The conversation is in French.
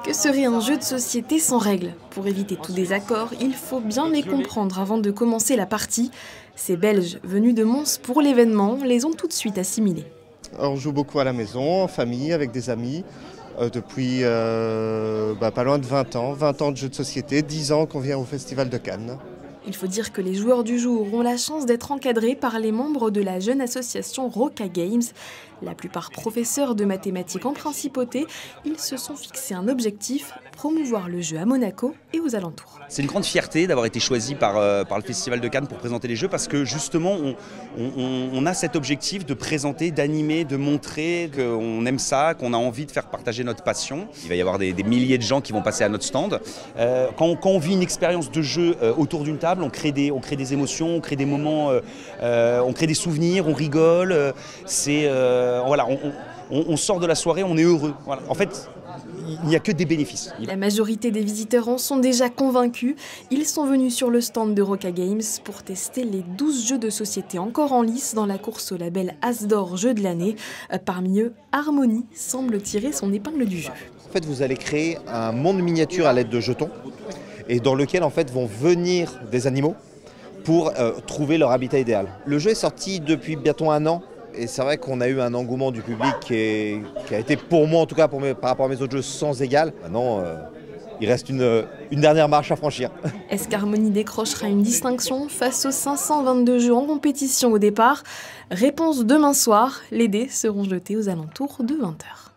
Que serait un jeu de société sans règles? Pour éviter tout désaccord, il faut bien les comprendre avant de commencer la partie. Ces Belges venus de Mons pour l'événement les ont tout de suite assimilés. On joue beaucoup à la maison, en famille, avec des amis, depuis pas loin de 20 ans. 20 ans de jeux de société, 10 ans qu'on vient au Festival de Cannes. Il faut dire que les joueurs du jour ont la chance d'être encadrés par les membres de la jeune association Roca Games. La plupart professeurs de mathématiques en principauté, ils se sont fixés un objectif, promouvoir le jeu à Monaco et aux alentours. C'est une grande fierté d'avoir été choisi par le Festival de Cannes pour présenter les jeux parce que justement on a cet objectif de présenter, d'animer, de montrer qu'on aime ça, qu'on a envie de faire partager notre passion. Il va y avoir des milliers de gens qui vont passer à notre stand. Quand on vit une expérience de jeu autour d'une table, on crée des émotions, on crée des moments, on crée des souvenirs, on rigole. On sort de la soirée, on est heureux. Voilà. En fait, il n'y a que des bénéfices. La majorité des visiteurs en sont déjà convaincus. Ils sont venus sur le stand de Roca Games pour tester les 12 jeux de société encore en lice dans la course au label As d'Or Jeu de l'année. Parmi eux, Harmonie semble tirer son épingle du jeu. En fait, vous allez créer un monde miniature à l'aide de jetons et dans lequel en fait, vont venir des animaux pour trouver leur habitat idéal. Le jeu est sorti depuis bientôt 1 an. Et c'est vrai qu'on a eu un engouement du public qui a été pour moi, en tout cas par rapport à mes autres jeux, sans égal. Maintenant, il reste une dernière marche à franchir. Est-ce qu'Harmonie décrochera une distinction face aux 522 jeux en compétition au départ? Réponse demain soir, les dés seront jetés aux alentours de 20 h.